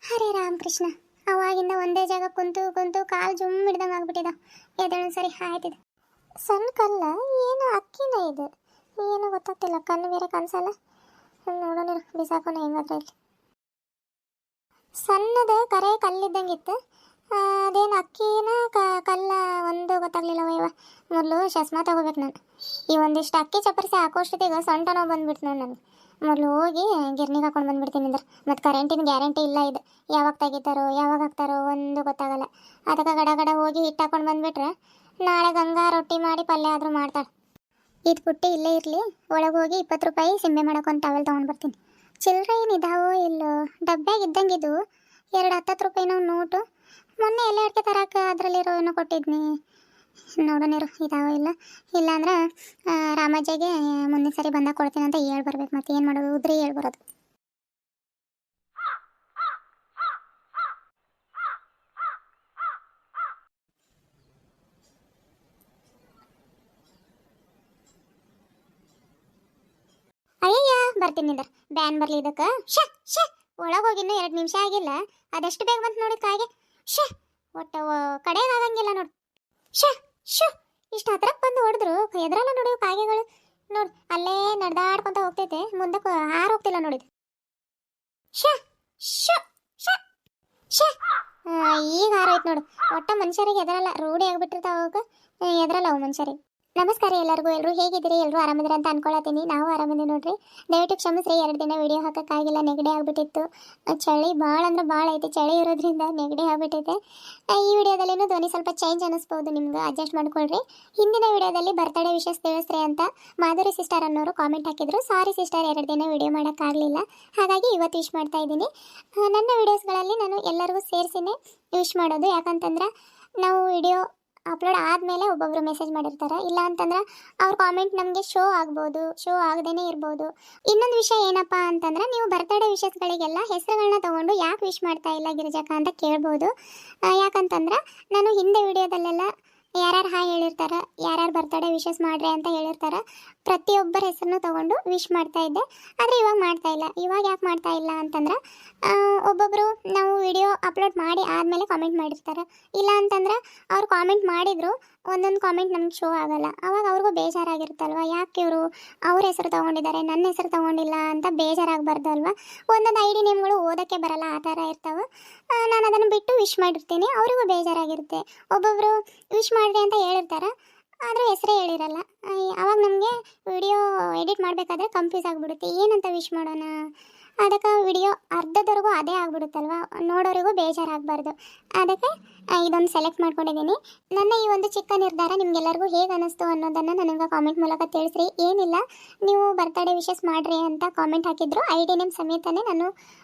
ಹರೇ ರಾಮಕೃಷ್ಣ. ಅವಾಗಿಂದ ಒಂದೇ ಜಾಗ ಕುಂತು ಕುಂತು ಕಾಲು ಜುಮ್ ಹಿಡ್ದಂಗೆ ಆಗ್ಬಿಟ್ಟಿದ. ಎದೇಳು ಸರಿ ಆಯ್ತಿದೆ. ಸಣ್ಣ ಕಲ್ಲ ಏನು ಅಕ್ಕಿನ ಇದು, ಏನು ಗೊತ್ತಾಗ್ತಿಲ್ಲ. ಕಣ್ಣು ಬೇರೆ ಕನ್ಸಲ್ಲ. ನೋಡೋಣ ಬಿಸಾಕೋಣ ಹೆಂಗಾದ್ರೆ. ಇಲ್ಲಿ ಸಣ್ಣದ ಕರೆ ಕಲ್ಲಿದ್ದಂಗಿತ್ತು. ಅದೇನು ಅಕ್ಕಿನ ಕಲ್ಲ ಒಂದು ಗೊತ್ತಾಗ್ಲಿಲ್ಲ. ವಯ್ವ ಮೊದಲು ಚಸ್ಮಾ ತಗೋಬೇಕು ನಾನು. ಈ ಒಂದಿಷ್ಟು ಅಕ್ಕಿ ಚಪ್ಪರಿಸಿ ಹಾಕೋಷ್ಟೊತ್ತಿಗೆ ಸೊಂಟ ನೋವು ಬಂದ್ಬಿಡ್ತು ನೋಡಿ ನನಗೆ. ಮೊದಲು ಹೋಗಿ ಗಿರ್ನಿಗೆ ಹಾಕೊಂಡು ಬಂದ್ಬಿಡ್ತೀನಿ ಅಂದ್ರೆ. ಮತ್ತು ಕರೆಂಟಿನ ಗ್ಯಾರಂಟಿ ಇಲ್ಲ ಇದು. ಯಾವಾಗ ತೆಗಿತಾರೋ ಯಾವಾಗ ಹಾಕ್ತಾರೋ ಒಂದು ಗೊತ್ತಾಗಲ್ಲ. ಅದಕ್ಕೆ ಗಡ ಗಡ ಹೋಗಿ ಹಿಟ್ಟು ಹಾಕೊಂಡು ಬಂದುಬಿಟ್ರೆ ನಾಳೆ ಗಂಗಾ ರೊಟ್ಟಿ ಮಾಡಿ ಪಲ್ಯ ಆದರೂ ಮಾಡ್ತಾಳೆ. ಇದು ಪುಟ್ಟಿ ಇಲ್ಲೇ ಇರಲಿ. ಒಳಗೆ ಹೋಗಿ 20 ರೂಪಾಯಿ ಸಿಂಬೆ ಮಾಡೋಕೊಂದು ಟವೆಲ್ ತೊಗೊಂಡು ಬರ್ತೀನಿ. ಚಿಲ್ಲರೆ ಏನು ಇದಾವೋ ಇಲ್ಲೋ, ಡಬ್ಬ್ಯಾಗ ಇದ್ದಂಗಿದ್ದು 2 10 ರೂಪಾಯಿನೋ ನೋಟು. ಮೊನ್ನೆ ಎಲ್ಲ ಅಡಿಕೆ ತರಕ್ಕೆ ಅದರಲ್ಲಿರೋ ಏನೋ ಕೊಟ್ಟಿದ್ನಿ. ನೋಡೋಣಿರು ಇದಾವೋ ಇಲ್ಲ. ಇಲ್ಲಾಂದ್ರೆ ರಾಮಜ್ಜಗೆ ಮುಂದಿನ ಸರಿ ಬಂದಾಗ ಕೊಡ್ತೀನಿ ಅಂತ ಹೇಳಿ ಬರ್ಬೇಕು. ಮತ್ತೆ ಏನು ಮಾಡೋದು, ಉದ್ರಿ ಹೇಳಿ ಬರೋದು. ಅಯ್ಯಯ್ಯ ಬರ್ತೀನಿ ನಿಂದ್ರ. ಬ್ಯಾನ್ ಬರಲಿ ಇದಕ್ಕೆ. ಶ ಒಳಗೆ ಹೋಗಿ ಇನ್ನೂ 2 ನಿಮಿಷ ಆಗಿಲ್ಲ. ಅದೆಷ್ಟು ಬೇಗ ಬಂತು ನೋಡಿ ಕಾಗೆ. ಒಟ್ಟು ಕಡೆಗೆ ಆಗಂಗಿಲ್ಲ ನೋಡಿ. ಇಷ್ಟು ಹತ್ರಕ್ಕೆ ಬಂದು ಹೊಡೆದ್ರು ಎದ್ರಲ್ಲ ನೋಡಿ ಕಾಗೆಗಳು. ನೋಡಿ ಅಲ್ಲೇ ನಡೆದಾಡ್ಕೊಂತ ಹೋಗ್ತೈತೆ, ಮುಂದಕ್ಕೆ ಹೋಗ್ತಿಲ್ಲ ನೋಡಿದ್. ಈಗ ಹಾರೋಯ್ತು ನೋಡು. ಒಟ್ಟ ಮನುಷ್ಯರಿಗೆ ಎದರಲ್ಲ, ರೂಢಿ ಆಗ್ಬಿಟ್ಟಿರ್ತಾವ ಅವಾಗ. ಎದರಲ್ಲ ಅವು ಮನುಷ್ಯರಿಗೆ. ನಮಸ್ಕಾರ ಎಲ್ಲರಿಗೂ. ಎಲ್ಲರೂ ಹೇಗಿದ್ದೀರಿ? ಎಲ್ಲರೂ ಆರಾಮಿದ್ರಿ ಅಂತ ಅನ್ಕೊಳತ್ತೀನಿ. ನಾವು ಆರಾಮಿದ್ದೀವಿ ನೋಡ್ರಿ. ದಯವಿಟ್ಟು ಕ್ಷಮಿಸ್ರಿ, 2 ದಿನ ವಿಡಿಯೋ ಹಾಕೋಕ್ಕಾಗಿಲ್ಲ. ನೆಗಡಿ ಆಗ್ಬಿಟ್ಟಿತ್ತು. ಚಳಿ ಭಾಳ ಅಂದ್ರೆ ಭಾಳ ಐತಿ. ಚಳಿ ಇರೋದ್ರಿಂದ ನೆಗಡಿ ಆಗ್ಬಿಟ್ಟೈತೆ. ಈ ವಿಡಿಯೋದಲ್ಲಿನೂ ಧ್ವನಿ ಸ್ವಲ್ಪ ಚೇಂಜ್ ಅನ್ನಿಸ್ಬೋದು, ನಿಮ್ಗೆ ಅಡ್ಜಸ್ಟ್ ಮಾಡ್ಕೊಳ್ರಿ. ಹಿಂದಿನ ವಿಡಿಯೋದಲ್ಲಿ ಬರ್ತ್ಡೇ ವಿಶಸ್ ತಿಳಿಸ್ರಿ ಅಂತ ಮಾಧುರಿ ಸಿಸ್ಟರ್ ಅನ್ನೋರು ಕಾಮೆಂಟ್ ಹಾಕಿದ್ರು. ಸಾರಿ ಸಿಸ್ಟರ್, 2 ದಿನ ವಿಡಿಯೋ ಮಾಡೋಕ್ಕಾಗಲಿಲ್ಲ. ಹಾಗಾಗಿ ಇವತ್ತು ವಿಶ್ ಮಾಡ್ತಾ ಇದ್ದೀನಿ. ನನ್ನ ವಿಡಿಯೋಸ್ಗಳಲ್ಲಿ ನಾನು ಎಲ್ಲರಿಗೂ ಸೇರಿಸಿನೇ ವಿಶ್ ಮಾಡೋದು. ಯಾಕಂತಂದ್ರೆ ನಾವು ವಿಡಿಯೋ ಅಪ್ಲೋಡ್ ಆದಮೇಲೆ ಒಬ್ಬೊಬ್ಬರು ಮೆಸೇಜ್ ಮಾಡಿರ್ತಾರೆ. ಇಲ್ಲ ಅಂತಂದ್ರೆ ಅವ್ರ ಕಾಮೆಂಟ್ ನಮಗೆ ಶೋ ಆಗ್ಬೋದು, ಶೋ ಆಗದೇನೆ ಇರ್ಬೋದು. ಇನ್ನೊಂದು ವಿಷಯ ಏನಪ್ಪ ಅಂತಂದ್ರೆ, ನೀವು ಬರ್ತ್ಡೇ ವಿಶಸ್ಗಳಿಗೆಲ್ಲ ಹೆಸರುಗಳನ್ನ ತೊಗೊಂಡು ಯಾಕೆ ವಿಶ್ ಮಾಡ್ತಾ ಇಲ್ಲ ಗಿರಿಜಕ್ಕ ಅಂತ ಕೇಳ್ಬೋದು. ಯಾಕಂತಂದ್ರೆ ನಾನು ಹಿಂದೆ ವಿಡಿಯೋದಲ್ಲೆಲ್ಲ ಯಾರ್ಯಾರು ಹಾಯ್ ಹೇಳಿರ್ತಾರೆ, ಯಾರ್ಯಾರು ಬರ್ತ್ಡೇ ವಿಶಸ್ ಮಾಡ್ರಿ ಅಂತ ಹೇಳಿರ್ತಾರೆ, ಪ್ರತಿಯೊಬ್ಬರ ಹೆಸರನ್ನು ತೊಗೊಂಡು ವಿಶ್ ಮಾಡ್ತಾ ಇದ್ದೆ. ಆದರೆ ಇವಾಗ ಮಾಡ್ತಾ ಇಲ್ಲ. ಇವಾಗ ಯಾಕೆ ಮಾಡ್ತಾ ಇಲ್ಲ ಅಂತಂದ್ರೆ, ಒಬ್ಬೊಬ್ಬರು ನಾವು ವಿಡಿಯೋ ಅಪ್ಲೋಡ್ ಮಾಡಿ ಆದಮೇಲೆ ಕಾಮೆಂಟ್ ಮಾಡಿರ್ತಾರೆ. ಇಲ್ಲ ಅಂತಂದ್ರೆ ಅವ್ರು ಕಾಮೆಂಟ್ ಮಾಡಿದ್ರು, ಒಂದೊಂದು ಕಾಮೆಂಟ್ ನಮ್ಗೆ ಶೋ ಆಗಲ್ಲ. ಅವಾಗ ಅವ್ರಿಗೂ ಬೇಜಾರಾಗಿರುತ್ತಲ್ವ. ಯಾಕೆ ಇವರು ಅವ್ರ ಹೆಸರು ತೊಗೊಂಡಿದ್ದಾರೆ, ನನ್ನ ಹೆಸರು ತೊಗೊಂಡಿಲ್ಲ ಅಂತ ಬೇಜಾರಾಗಬಾರ್ದಲ್ವ. ಒಂದೊಂದು ID ನೇಮ್ಗಳು ಓದೋಕ್ಕೆ ಬರಲ್ಲ, ಆ ಥರ ಇರ್ತಾವೆ. ನಾನು ಅದನ್ನು ಬಿಟ್ಟು ವಿಶ್ ಮಾಡಿರ್ತೀನಿ. ಅವರಿಗೂ ಬೇಜಾರಾಗಿರುತ್ತೆ. ಒಬ್ಬೊಬ್ಬರು ವಿಶ್ ಮಾಡಿರಿ ಅಂತ ಹೇಳಿರ್ತಾರೆ, ಆದರೆ ಹೆಸರೇ ಹೇಳಿರಲ್ಲ. ಅವಾಗ ನಮಗೆ ವಿಡಿಯೋ ಎಡಿಟ್ ಮಾಡಬೇಕಾದ್ರೆ ಕನ್ಫ್ಯೂಸ್ ಆಗಿಬಿಡುತ್ತೆ, ಏನಂತ ವಿಶ್ ಮಾಡೋಣ. ಅದಕ್ಕೆ ವಿಡಿಯೋ ಅರ್ಧದವರೆಗೂ ಅದೇ ಆಗ್ಬಿಡುತ್ತಲ್ವ, ನೋಡೋರಿಗೂ ಬೇಜಾರಾಗಬಾರ್ದು. ಅದಕ್ಕೆ ಇದೊಂದು ಸೆಲೆಕ್ಟ್ ಮಾಡ್ಕೊಂಡಿದ್ದೀನಿ. ನನ್ನ ಈ ಒಂದು ಚಿಕ್ಕ ನಿರ್ಧಾರ ನಿಮಗೆಲ್ಲರಿಗೂ ಹೇಗೆ ಅನ್ನಿಸ್ತು ಅನ್ನೋದನ್ನು ನನಗೆ ಕಾಮೆಂಟ್ ಮೂಲಕ ತಿಳಿಸ್ರಿ. ಏನಿಲ್ಲ, ನೀವು ಬರ್ತ್ಡೇ ವಿಶಸ್ ಮಾಡಿರಿ ಅಂತ ಕಾಮೆಂಟ್ ಹಾಕಿದ್ರು, ID ನೇಮ್ ಸಮೇತನೇ ನಾನು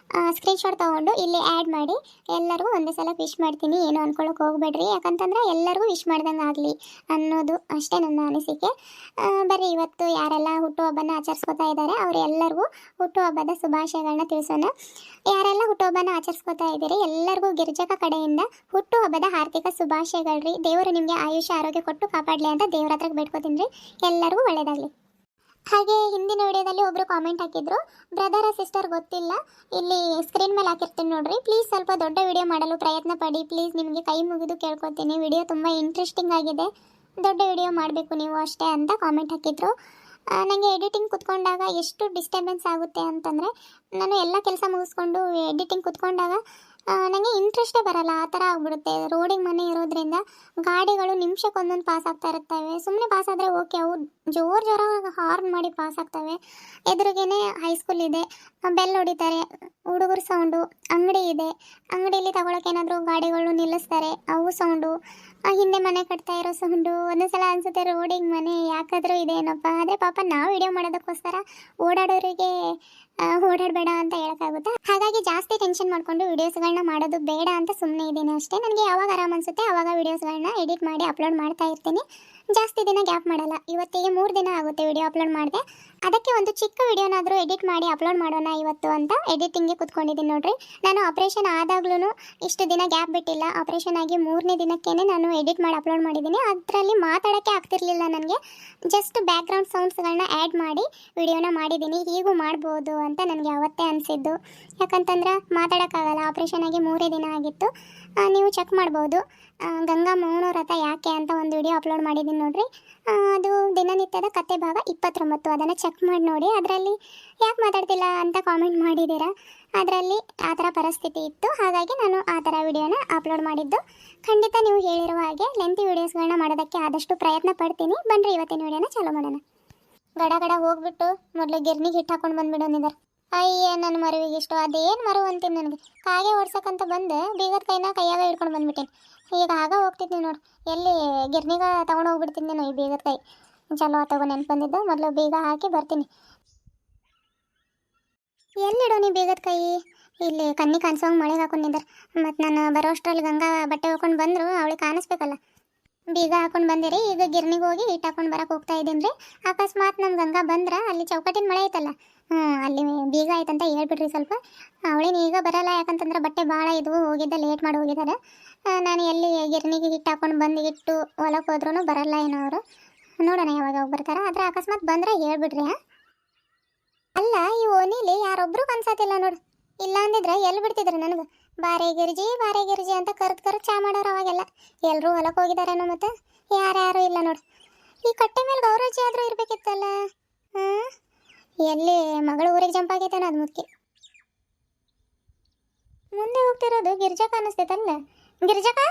ಸ್ಕ್ರೀನ್ಶಾಟ್ ತೊಗೊಂಡು ಇಲ್ಲಿ ಆ್ಯಡ್ ಮಾಡಿ ಎಲ್ಲರಿಗೂ ಒಂದೇ ಸಲ ವಿಶ್ ಮಾಡ್ತೀನಿ. ಏನು ಅಂದ್ಕೊಳ್ಳೋಕೆ ಹೋಗ್ಬೇಡ್ರಿ. ಯಾಕಂತಂದ್ರೆ ಎಲ್ಲರಿಗೂ ವಿಶ್ ಮಾಡ್ದಂಗೆ ಆಗಲಿ ಅನ್ನೋದು ಅಷ್ಟೇ ನನ್ನ ಅನಿಸಿಕೆ. ಬರ್ರಿ, ಇವತ್ತು ಯಾರೆಲ್ಲ ಹುಟ್ಟುಹಬ್ಬನ ಆಚರಿಸ್ಕೊತಾ ಇದ್ದಾರೆ ಅವರೆಲ್ಲರಿಗೂ ಹುಟ್ಟುಹಬ್ಬದ ಶುಭಾಶಯಗಳನ್ನ ತಿಳಿಸೋಣ. ಯಾರೆಲ್ಲ ಹುಟ್ಟುಹಬ್ಬನ ಆಚರಿಸ್ಕೊತಾ ಇದ್ದೀರಿ ಎಲ್ಲರಿಗೂ ಗಿರಿಜಕ್ಕ ಕಡೆಯಿಂದ ಹುಟ್ಟುಹಬ್ಬದ ಹಾರ್ದಿಕ ಶುಭಾಶಯಗಳ್ರಿ. ದೇವರು ನಿಮಗೆ ಆಯುಷ್ಯ ಆರೋಗ್ಯ ಕೊಟ್ಟು ಕಾಪಾಡಲಿ ಅಂತ ದೇವ್ರ ಹತ್ರ ಬೇಡ್ಕೋತೀನಿ ರೀ. ಎಲ್ಲರಿಗೂ ಒಳ್ಳೆಯದಾಗಲಿ. ಹಾಗೆ ಹಿಂದಿನ ವಿಡಿಯೋದಲ್ಲಿ ಒಬ್ಬರು ಕಾಮೆಂಟ್ ಹಾಕಿದ್ರು, ಬ್ರದರ ಸಿಸ್ಟರ್ ಗೊತ್ತಿಲ್ಲ, ಇಲ್ಲಿ ಸ್ಕ್ರೀನ್ ಮೇಲೆ ಹಾಕಿರ್ತೀನಿ ನೋಡ್ರಿ. ಪ್ಲೀಸ್ ಸ್ವಲ್ಪ ದೊಡ್ಡ ವಿಡಿಯೋ ಮಾಡಲು ಪ್ರಯತ್ನ ಪಡಿ ಪ್ಲೀಸ್, ನಿಮಗೆ ಕೈ ಮುಗಿದು ಕೇಳ್ಕೊತೀನಿ. ವಿಡಿಯೋ ತುಂಬ ಇಂಟ್ರೆಸ್ಟಿಂಗ್ ಆಗಿದೆ, ದೊಡ್ಡ ವಿಡಿಯೋ ಮಾಡಬೇಕು ನೀವು ಅಷ್ಟೇ ಅಂತ ಕಾಮೆಂಟ್ ಹಾಕಿದ್ರು. ನನಗೆ ಎಡಿಟಿಂಗ್ ಕುತ್ಕೊಂಡಾಗ ಎಷ್ಟು ಡಿಸ್ಟರ್ಬೆನ್ಸ್ ಆಗುತ್ತೆ ಅಂತಂದರೆ, ನಾನು ಎಲ್ಲ ಕೆಲಸ ಮುಗಿಸ್ಕೊಂಡು ಎಡಿಟಿಂಗ್ ಕುತ್ಕೊಂಡಾಗ ನನಗೆ ಇಂಟ್ರೆಸ್ಟೇ ಬರಲ್ಲ, ಆ ಥರ ಆಗ್ಬಿಡುತ್ತೆ. ರೋಡಿಗೆ ಮನೆ ಇರೋದ್ರಿಂದ ಗಾಡಿಗಳು ನಿಮಿಷಕ್ಕೊಂದೊಂದು ಪಾಸ್ ಆಗ್ತಾ ಇರ್ತವೆ. ಸುಮ್ಮನೆ ಪಾಸ್ ಆದರೆ ಓಕೆ, ಅವು ಜೋರಾಗಿ ಹಾರ್ನ್ ಮಾಡಿ ಪಾಸ್ ಆಗ್ತವೆ. ಎದುರಿಗೇನೆ ಹೈಸ್ಕೂಲ್ ಇದೆ, ಬೆಲ್ ಹೊಡಿತಾರೆ, ಹುಡುಗರು ಸೌಂಡು, ಅಂಗಡಿ ಇದೆ, ಅಂಗಡಿಯಲ್ಲಿ ತಗೊಳಕ್ಕೆ ಏನಾದರೂ ಗಾಡಿಗಳು ನಿಲ್ಲಿಸ್ತಾರೆ, ಅವು ಸೌಂಡು, ಹಿಂದೆ ಮನೆ ಕಟ್ತಾ ಇರೋ ಸೌಂಡು. ಒಂದೊಂದ್ಸಲ ಅನಿಸುತ್ತೆ ರೋಡಿಗೆ ಮನೆ ಯಾಕಾದರೂ ಇದೆ ಏನಪ್ಪ. ಆದರೆ ಪಾಪ ನಾವು ವಿಡಿಯೋ ಮಾಡೋದಕ್ಕೋಸ್ಕರ ಓಡಾಡೋರಿಗೆ ಓಡಾಡಬೇಡ ಅಂತ ಹೇಳೋಕ್ಕಾಗುತ್ತಾ. ಹಾಗಾಗಿ ಜಾಸ್ತಿ ಟೆನ್ಷನ್ ಮಾಡಿಕೊಂಡು ವಿಡಿಯೋಸ್ಗಳನ್ನ ಮಾಡೋದು ಬೇಡ ಅಂತ ಸುಮ್ಮನೆ ಇದ್ದೀನಿ ಅಷ್ಟೇ. ನನಗೆ ಯಾವಾಗ ಆರಾಮ ಅನಿಸುತ್ತೆ ಆವಾಗ ವಿಡಿಯೋಸ್ಗಳನ್ನ ಎಡಿಟ್ ಮಾಡಿ ಅಪ್ಲೋಡ್ ಮಾಡ್ತಾ ಇರ್ತೀನಿ. ಜಾಸ್ತಿ ದಿನ ಗ್ಯಾಪ್ ಮಾಡಲ್ಲ. ಇವತ್ತಿಗೆ 3 ದಿನ ಆಗುತ್ತೆ ವಿಡಿಯೋ ಅಪ್ಲೋಡ್ ಮಾಡಿದೆ. ಅದಕ್ಕೆ ಒಂದು ಚಿಕ್ಕ ವಿಡಿಯೋನಾದರೂ ಎಡಿಟ್ ಮಾಡಿ ಅಪ್ಲೋಡ್ ಮಾಡೋಣ ಇವತ್ತು ಅಂತ ಎಡಿಟಿಂಗ್ಗೆ ಕೂತ್ಕೊಂಡಿದ್ದೀನಿ ನೋಡ್ರಿ. ನಾನು ಆಪ್ರೇಷನ್ ಆದಾಗ್ಲೂ ಇಷ್ಟು ದಿನ ಗ್ಯಾಪ್ ಬಿಟ್ಟಿಲ್ಲ. ಆಪ್ರೇಷನ್ ಆಗಿ 3ನೇ ದಿನಕ್ಕೇ ನಾನು ಎಡಿಟ್ ಮಾಡಿ ಅಪ್ಲೋಡ್ ಮಾಡಿದ್ದೀನಿ. ಅದರಲ್ಲಿ ಮಾತಾಡೋಕ್ಕೆ ಆಗ್ತಿರ್ಲಿಲ್ಲ ನನಗೆ. ಜಸ್ಟ್ ಬ್ಯಾಕ್ಗ್ರೌಂಡ್ ಸೌಂಡ್ಸ್ಗಳನ್ನ ಆ್ಯಡ್ ಮಾಡಿ ವಿಡಿಯೋನ ಮಾಡಿದ್ದೀನಿ. ಹೀಗೂ ಮಾಡ್ಬೋದು ಅಂತ ನನಗೆ ಅವತ್ತೇ ಅನಿಸಿದ್ದು. ಯಾಕಂತಂದ್ರೆ ಮಾತಾಡೋಕ್ಕಾಗಲ್ಲ. ಆಪ್ರೇಷನ್ ಆಗಿ 3 ದಿನ ಆಗಿತ್ತು. ನೀವು ಚೆಕ್ ಮಾಡ್ಬೋದು. ಗಂಗಾ ಮೌನ ವ್ರತ ಯಾಕೆ ಅಂತ ಒಂದು ವಿಡಿಯೋ ಅಪ್ಲೋಡ್ ಮಾಡಿದ್ದೀನಿ ನೋಡ್ರಿ. ಅದು ದಿನನಿತ್ಯದ ಕತೆ ಭಾಗ 29. ಅದನ್ನು ಚೆಕ್ ಮಾಡಿ ನೋಡಿ. ಅದರಲ್ಲಿ ಯಾಕೆ ಮಾತಾಡ್ತಿಲ್ಲ ಅಂತ ಕಾಮೆಂಟ್ ಮಾಡಿದ್ದೀರಾ. ಅದರಲ್ಲಿ ಆ ಥರ ಪರಿಸ್ಥಿತಿ ಇತ್ತು, ಹಾಗಾಗಿ ನಾನು ಆ ಥರ ವಿಡಿಯೋನ ಅಪ್ಲೋಡ್ ಮಾಡಿದ್ದು. ಖಂಡಿತ ನೀವು ಹೇಳಿರುವ ಹಾಗೆ ಲೆಂತಿ ವೀಡಿಯೋಸ್ಗಳನ್ನ ಮಾಡೋದಕ್ಕೆ ಆದಷ್ಟು ಪ್ರಯತ್ನ ಪಡ್ತೀನಿ. ಬನ್ನಿರಿ ಇವತ್ತಿನ ವಿಡಿಯೋನ ಚಾಲೂ ಮಾಡೋಣ. ಗಡ ಗಡ ಹೋಗ್ಬಿಟ್ಟು ಮೊದಲು ಗಿರ್ನಿಗೆ ಹಿಟ್ಟು ಹಾಕೊಂಡು ಬಂದ್ಬಿಡೋನಿದ್ದಾರೆ. ಅಯ್ಯ ನನ್ನ ಮರುವಿಗೆ ಇಷ್ಟು ಅದೇನು ಮರು ಅಂತೀನಿ. ನನಗೆ ಕಾಗೆ ಓಡ್ಸಕ್ಕಂತ ಬಂದು ಬೀಗದ ಕೈಯಾಗ ಹಿಡ್ಕೊಂಡು ಬಂದ್ಬಿಟ್ಟೇನೆ. ಈಗ ಆಗ ಹೋಗ್ತಿದ್ದೀನಿ ನೋಡಿ, ಎಲ್ಲಿ ಗಿರ್ನಿಗೆ ತೊಗೊಂಡು ಹೋಗ್ಬಿಡ್ತೀನಿ ನಾನು ಈ ಬೀಗದ ಕೈ. ಚಲೋ ತಗೋ ನೆನ್ಪು ಬಂದಿದ್ದು. ಮೊದಲು ಬೀಗ ಹಾಕಿ ಬರ್ತೀನಿ. ಎಲ್ಲಿಡೋ ನೀ ಬೀಗದ ಕೈ? ಇಲ್ಲಿ ಕಣ್ಣಿ ಕಾಣಿಸೋಂಗೆ ಮಳೆಗೆ ಹಾಕೊಂಡಿದ್ದಾರೆ. ಮತ್ತು ನಾನು ಬರೋ ಅಷ್ಟರಲ್ಲಿ ಗಂಗಾ ಬಟ್ಟೆ ಹೋಗ್ಕೊಂಡು ಬಂದರು, ಅವಳಿಗೆ ಕಾಣಿಸ್ಬೇಕಲ್ಲ. ಬೀಗ ಹಾಕೊಂಡು ಬಂದಿರಿ. ಈಗ ಗಿರ್ನಿಗೆ ಹೋಗಿ ಹಿಟ್ಟು ಹಾಕೊಂಡು ಬರಕ್ಕೆ ಹೋಗ್ತಾ ಇದ್ದೀನಿ ರೀ. ಅಕಸ್ಮಾತ್ ನಮ್ಮ ಗಂಗಾ ಬಂದ್ರೆ ಅಲ್ಲಿ ಚೌಕಟ್ಟಿನ ಮಳೆ ಐತಲ್ಲ, ಅಲ್ಲಿ ಬೀಗ ಆಯ್ತಂತ ಹೇಳ್ಬಿಡ್ರಿ ಸ್ವಲ್ಪ. ಅವಳೇನು ಈಗ ಬರಲ್ಲ, ಯಾಕಂತಂದ್ರೆ ಬಟ್ಟೆ ಭಾಳ ಇದ್ವು, ಹೋಗಿದ್ದೆ ಲೇಟ್ ಮಾಡಿ ಹೋಗಿದ್ದಾರೆ. ನಾನು ಎಲ್ಲಿ ಗಿರ್ನಿಗೆ ಹಿಟ್ಟು ಹಾಕೊಂಡು ಬಂದು ಇಟ್ಟು ಹೊಲಕ್ಕೆ ಹೋದ್ರೂ ಬರಲ್ಲ ಏನೋ ಅವರು. ನೋಡೋಣ ಯಾವಾಗ ಹೋಗಿ ಬರ್ತಾರೆ. ಆದರೆ ಅಕಸ್ಮಾತ್ ಬಂದ್ರೆ ಹೇಳ್ಬಿಡ್ರಿ. ಅಲ್ಲ, ಈ ಓಣಿಲಿ ಯಾರೊಬ್ರು ಕನ್ಸತ್ತಿಲ್ಲ ನೋಡು. ಇಲ್ಲ ಅಂದಿದ್ರೆ ಎಲ್ಲಿ ಬಿಡ್ತಿದ್ರು ನನಗೆ. ಬಾರೆ ಗಿರ್ಜಿ ಅಂತ ಕರೆದು ಚಾ ಮಾಡೋರು ಅವಾಗೆಲ್ಲ. ಎಲ್ಲರೂ ಹೊಲಕ್ಕೆ ಹೋಗಿದಾರೇನೋ, ಮತ್ತೆ ಯಾರ್ಯಾರು ಇಲ್ಲ ನೋಡು. ಈ ಕಟ್ಟೆ ಮೇಲೆ ಗೌರಜ್ಜಿ ಆದರೂ ಇರಬೇಕಿತ್ತಲ್ಲ. ಎಲ್ಲಿ ಮಗಳು ಊರಿಗೆ ಜಂಪ್ ಆಗೈತೇನೋ ಅದು ಮುಖ್ಯ. ಮುಂದೆ ಹೋಗ್ತಿರೋದು ಗಿರ್ಜಕ್ಕ ಅನ್ನಿಸ್ತೈತಲ್ಲ. ಗಿರ್ಜಕ್ಕ?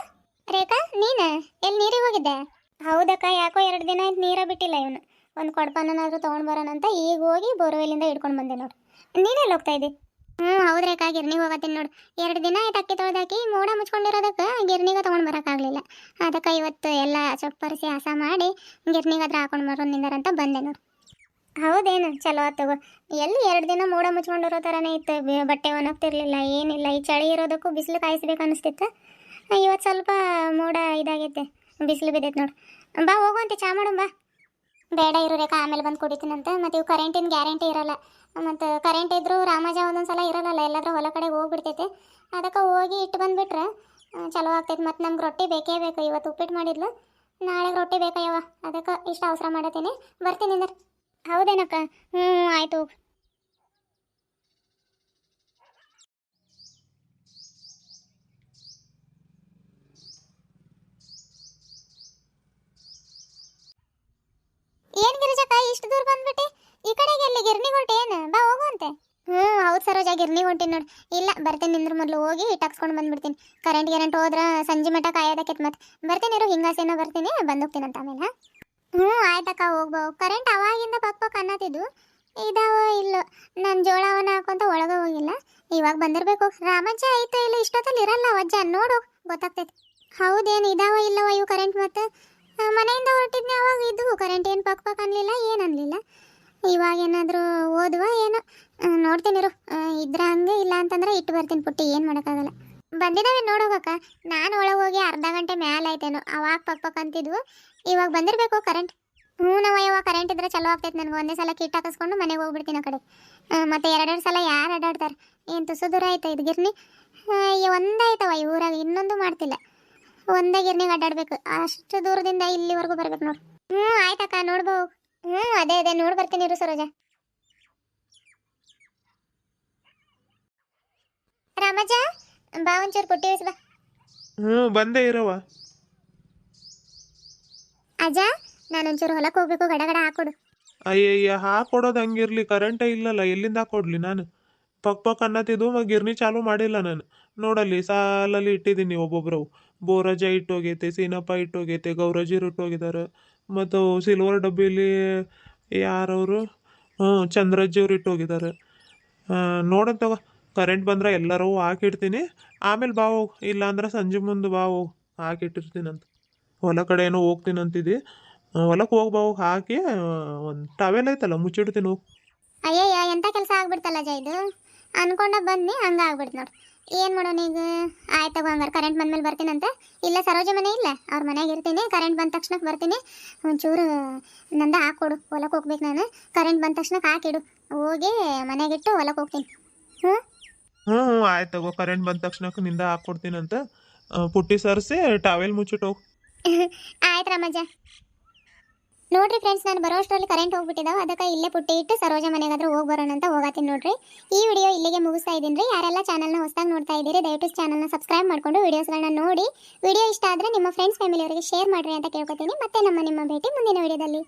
ರೇಖಾ ನೀನು ಎಲ್ಲಿ ನೀರಿಗೆ ಹೋಗಿದ್ದೆ? ಹೌದಕ್ಕ, ಯಾಕೋ 2 ದಿನ ಆಯ್ತು ನೀರ ಬಿಟ್ಟಿಲ್ಲ ಇವನು. ಒಂದು ಕೊಡಪಾನನಾದ್ರೂ ತೊಗೊಂಡು ಬರೋಣಂತ ಈಗ ಹೋಗಿ ಬೋರ್ವೆಲ್ಲಿಂದ ಹಿಡ್ಕೊಂಡು ಬಂದೆ ನೋಡು. ನೀನೆಲ್ಲಿ ಹೋಗ್ತಾ ಇದ್ದಿ? ಹೌದು ರೇಖಾ, ಗಿರ್ನಿಗೆ ಹೋಗತ್ತೀನಿ ನೋಡು. 2 ದಿನ ಆಯ್ತು ಅಕ್ಕಿ ತೊಳೆದಾಕಿ ಮೋಡ ಮುಚ್ಕೊಂಡಿರೋದಕ್ಕೆ ಗಿರ್ನಿಗೆ ತೊಗೊಂಡು ಬರೋಕ್ಕಾಗಲಿಲ್ಲ. ಅದಕ್ಕೆ ಇವತ್ತು ಎಲ್ಲ ಚೊಪ್ಪರಿಸಿ ಹಸ ಮಾಡಿ ಗಿರ್ನಿಗೆ ಹತ್ರ ಹಾಕೊಂಡು ಬರೋನಿಂದಾರಂತ ಬಂದೆ ನೋಡು. ಹೌದೇನು? ಚಲೋ ಆತಗೋ. ಎಲ್ಲಿ 2 ದಿನ ಮೋಡ ಮುಚ್ಕೊಂಡಿರೋ ಥರನೇ ಇತ್ತು. ಬಟ್ಟೆ ಒಣಗ್ತಿರ್ಲಿಲ್ಲ, ಏನಿಲ್ಲ. ಈ ಚಳಿ ಇರೋದಕ್ಕೂ ಬಿಸಿಲು ಕಾಯಿಸ್ಬೇಕು ಅನಿಸ್ತಿತ್ತು. ಇವತ್ತು ಸ್ವಲ್ಪ ಮೋಡ ಇದಾಗೈತೆ, ಬಿಸಿಲು ಬಿದ್ದೈತೆ ನೋಡು. ಬಾ ಹೋಗುವಂತೆ, ಚಾ ಮಾಡೋಣ ಬಾ. ಬೇಡ ಇರು ರೇಖಾ, ಆಮೇಲೆ ಬಂದು ಕುಡಿತೀನಂತ. ಮತ್ತು ಇವು ಕರೆಂಟಿನ ಗ್ಯಾರಂಟಿ ಇರಲ್ಲ. ಮತ್ತು ಕರೆಂಟ್ ಇದ್ದರೂ ರಾಮಾಜ ಒಂದೊಂದು ಸಲ ಇರೋಲ್ಲ, ಎಲ್ಲಾದ್ರೂ ಹೊಲ ಕಡೆ ಹೋಗ್ಬಿಡ್ತೈತೆ. ಅದಕ್ಕೆ ಹೋಗಿ ಇಟ್ಟು ಬಂದುಬಿಟ್ರೆ ಚಲೋ ಆಗ್ತೈತೆ. ಮತ್ತು ನಮ್ಗೆ ರೊಟ್ಟಿ ಬೇಕೇ ಬೇಕು. ಇವತ್ತು ಉಪ್ಪಿಟ್ಟು ಮಾಡಿದ್ಲು, ನಾಳೆಗೆ ರೊಟ್ಟಿ ಬೇಕಯ್ಯವ. ಅದಕ್ಕೆ ಇಷ್ಟು ಅವಸರ ಮಾಡತ್ತೀನಿ. ಬರ್ತೀನಿ ಅಂದ್ರೆ. ಹೌದೇನಕ್ಕ? ಆಯಿತು. ಏನು ಗಿರಿಜಕ್ಕ, ಇಷ್ಟು ದೂರ ಬಂದ್ಬಿಟ್ಟು ಈ ಕಡೆಗೆ ಎಲ್ಲಿ ಗಿರ್ನಿಗೆ ಹೊರಟೆ ಏನು? ಬಾ ಹೋಗುವಂತೆ. ಹೌದು ಸರೋಜ, ಗಿರ್ನಿಗೆ ಹೊಂಟೀನಿ ನೋಡಿ. ಇಲ್ಲ ಬರ್ತೀನಿ ನಿಂದ್ರ, ಮೊದಲು ಹೋಗಿ ಹಿಟ್ಟು ಹಾಕ್ಸ್ಕೊಂಡು ಬಂದ್ಬಿಡ್ತೀನಿ. ಕರೆಂಟ್ ಹೋದ್ರೆ ಸಂಜೆ ಮಟ್ಟ ಕಾಯೋದಕ್ಕೆ. ಮತ್ತೆ ಬರ್ತೀನಿ ಇರು, ಹಿಂಗಾಸೇನೋ ಬರ್ತೀನಿ, ಬಂದೋಗ್ತೀನಿ ಅಂತ ಆಮೇಲೆ. ಆಯ್ತಕ್ಕ, ಹೋಗ್ಬಾ. ಕರೆಂಟ್ ಅವಾಗಿಂದ ಪಕ್ಕ ಅನ್ನತ್ತಿದ್ದು ಇದಾವೋ ಇಲ್ಲೋ. ನಾನು ಜೋಳವನ್ನ ಹಾಕೊಂತ ಒಳಗೆ ಹೋಗಿಲ್ಲ. ಇವಾಗ ಬಂದಿರಬೇಕು. ರಾಮಜ್ಜ ಆಯ್ತು ಇಲ್ಲ, ಇಷ್ಟೊತ್ತಲ್ಲಿ ಇರಲ್ಲ ವಜ್ಜ, ನೋಡು ಗೊತ್ತಾಗ್ತೈತಿ. ಹೌದೇನು ಇದಾವ ಇಲ್ಲವ ಇವು ಕರೆಂಟ್? ಮತ್ತೆ ಮನೆಯಿಂದ ಹೊರಟಿದ್ನಿ ಅವಾಗ ಇದ್ವು ಕರೆಂಟ್. ಏನು ಪಕ್ಕ ಅನ್ನಲಿಲ್ಲ, ಏನು ಅನ್ನಲಿಲ್ಲ. ಇವಾಗ ಏನಾದರೂ ಓದುವ ಏನೋ ನೋಡ್ತೀನಿ ಇರು. ಇದ್ರೆ ಹಂಗೆ, ಇಲ್ಲ ಅಂತಂದ್ರೆ ಇಟ್ಟು ಬರ್ತೀನಿ ಪುಟ್ಟಿ, ಏನು ಮಾಡೋಕ್ಕಾಗಲ್ಲ. ಬಂದಿದ್ದಾವೆ ನೋಡೋಗಕ್ಕ. ನಾನು ಒಳಗೆ ಹೋಗಿ ಅರ್ಧ ಗಂಟೆ ಮೇಲೆ ಆಯ್ತೇನೋ, ಅವಾಗ ಪಕ್ಕ ಅಂತಿದ್ವು. ಇವಾಗ ಬಂದಿರಬೇಕು ಕರೆಂಟ್. ನಾವು ಯಾವಾಗ ಕರೆಂಟ್ ಇದ್ರೆ ಚಲೋ ಆಗ್ತೈತೆ ನನಗೆ. ಒಂದೇ ಸಲ ಕಿಟ್ ಹಾಕಿಸ್ಕೊಂಡು ಮನೆಗೆ ಹೋಗ್ಬಿಡ್ತೀನಿ ಆ ಕಡೆ. ಮತ್ತು 2 ಸಲ ಯಾರು ಅಡ್ಡಾಡ್ತಾರೆ? ಏನು ತುಸು ದೂರ ಆಯ್ತಾ ಇದು ಗಿರ್ನಿ? ಒಂದಾಯ್ತವ ಈ ಊರಾಗ, ಇನ್ನೊಂದು ಮಾಡ್ತಿಲ್ಲ. ಒಂದೇ ಗಿರ್ನಿಗೆ ಅಡ್ಡಾಡ್ಬೇಕು. ಅಷ್ಟು ದೂರದಿಂದ ಇಲ್ಲಿವರೆಗೂ ಬರ್ಬೇಕು ನೋಡು. ಆಯ್ತಕ್ಕ, ನೋಡ್ಬೋ. ಅದೇ ನೋಡಿ ಬರ್ತೀನಿ ಇರು ಸರೋಜ. ರಾಮಜ್ಜ ಬಾ, ಒಂಚೂರು ಪುಟ್ಟಿ ಇಳಿಸ್ ಬಾ. ಬಂದೇ ಇರವ. ಅಜ್ಜ, ನಾನೊಂಚೂರು ಹೊಲಕ್ಕೆ ಹೋಗ್ಬೇಕು, ಗಡ ಗಡ ಹಾಕೊಡು. ಅಯ್ಯಯ್ಯ, ಹಾಕೊಡೋದು ಹಂಗಿರ್ಲಿ, ಕರೆಂಟೇ ಇಲ್ಲಲ್ಲ, ಎಲ್ಲಿಂದ ಹಾಕೊಡ್ಲಿ ನಾನು? ಪಕ್ ಅನ್ನತ್ತಿದ್ದು ಗಿರ್ನಿ ಚಾಲೂ ಮಾಡಿಲ್ಲ ನಾನು. ನೋಡಲ್ಲಿ ಸಾಲಲ್ಲಿ ಇಟ್ಟಿದ್ದೀನಿ ಒಬ್ಬೊಬ್ರು. ಬೋರಜ ಇಟ್ಟೋಗೈತೆ, ಸೀನಪ್ಪ ಇಟ್ಟೋಗೈತೆ, ಗೌರಜಿರು ಇಟ್ಟೋಗಿದ್ದಾರೆ. ಮತ್ತು ಸಿಲ್ವರ್ ಡಬ್ಬಿಲಿ ಯಾರವರು ಚಂದ್ರಜ್ಜಿಯವ್ರು ಇಟ್ಟೋಗಿದ್ದಾರೆ. ನೋಡೋಣ ತಗೋ, ಕರೆಂಟ್ ಬಂದ್ರೆ ಎಲ್ಲರೂ ಹಾಕಿಡ್ತೀನಿ. ಆಮೇಲೆ ಬಾ ಹೋಗು, ಇಲ್ಲಾಂದ್ರೆ ಸಂಜೆ ಮುಂದೆ ಬಾ ಹೋಗು, ಹಾಕಿಟ್ಟಿರ್ತೀನಂತ. ಹೊಲ ಕಡೆ ಏನೋ ಹೋಗ್ತೀನಂತಿದ್ದಿ, ಹೊಲಕ್ಕೆ ಹೋಗಿ ಬಾ. ಹೋಗಿ ಹಾಕಿ ಒಂದು ಟವೆಲ್ ಐತಲ್ಲ ಮುಚ್ಚಿಡ್ತೀನಿ ಹೋಗಿ. ಅಯ್ಯಯ್ಯ, ಎಂಥ ಕೆಲಸ ಆಗ್ಬಿಡ್ತಲ್ಲ ಅಜ್ಜ ಇದು. ಅನ್ಕೊಂಡ ಬನ್ನಿ, ಹಂಗೆ ಆಗ್ಬಿಡ್ತು ನೋಡಿ. ಏನು ಮಾಡೋಣ ಈಗ? ಆಯ್ತಗೋ, ಹಂಗಾರೆ ಕರೆಂಟ್ ಬಂದ್ಮೇಲೆ ಬರ್ತೀನಂತೆ. ಇಲ್ಲ ಸರೋಜ ಮನೆ ಇಲ್ಲ, ಅವ್ರ ಮನೆಗೆ ಇರ್ತೀನಿ. ಕರೆಂಟ್ ಬಂದ ತಕ್ಷಣಕ್ಕೆ ಬರ್ತೀನಿ. ಒಂಚೂರು ನಂದ ಹಾಕ್ಕೊಡು, ಹೊಲಕ್ಕೆ ಹೋಗ್ಬೇಕು ನಾನು. ಕರೆಂಟ್ ಬಂದ ತಕ್ಷಣಕ್ಕೆ ಹಾಕಿಡು, ಹೋಗಿ ಮನೆಗಿಟ್ಟು ಹೊಲಕ್ಕೆ ಹೋಗ್ತೀನಿ. ಆಯ್ತು ತಗೋ, ಕರೆಂಟ್ ಬಂದ ತಕ್ಷಣಕ್ಕೆ ನಿಂದ ಹಾಕ್ಕೊಡ್ತೀನಂತ. ಪುಟ್ಟಿ ಸರಿಸಿ ಟಾವೆಲ್ ಮುಚ್ಚಿಟ್ಟು ಹೋಗು. ಆಯ್ತು ರಾಮಜ್ಜ. ನೋಡ್ರಿ ಫ್ರೆಂಡ್ಸ್, ನಾನು ಬರೋ ಅಷ್ಟರಲ್ಲಿ ಕರೆಂಟ್ ಹೋಗ್ಬಿಟ್ಟಿದಾವ. ಅದಕ್ಕೆ ಇಲ್ಲೇ ಪುಟ್ಟಿ ಇಟ್ಟು ಸರೋಜ ಮನೆಗಾದ್ರೂ ಹೋಗಿ ಬರೋಣ ಅಂತ ಹೋಗತ್ತೀನಿ ನೋಡ್ರಿ. ಈ ವಿಡಿಯೋ ಇಲ್ಲಿಗೆ ಮುಗಿಸ್ತಾ ಇದ್ದೀನಿ. ಯಾರೆಲ್ಲ ಚಾನಲ್ನ ಹೊಸದಾಗಿ ನೋಡ್ತಾ ಇದ್ದೀರಿ ದಯವಿಟ್ಟು ಚಾನಲ್ನ ಸಬ್ಸ್ಕ್ರೈಬ್ ಮಾಡ್ಕೊಂಡು ವಿಡಿಯೋಸ್ಗಳನ್ನ ನೋಡಿ. ವಿಡಿಯೋ ಇಷ್ಟ ಆದರೆ ನಿಮ್ಮ ಫ್ರೆಂಡ್ಸ್ ಫ್ಯಾಮಿಲಿಯವರಿಗೆ ಶೇರ್ ಮಾಡ್ರಿ ಅಂತ ಕೇಳ್ಕೊತೀನಿ. ಮತ್ತೆ ನಿಮ್ಮ ಭೇಟಿ ಮುಂದಿನ ವಿಡಿಯೋದಲ್ಲಿ.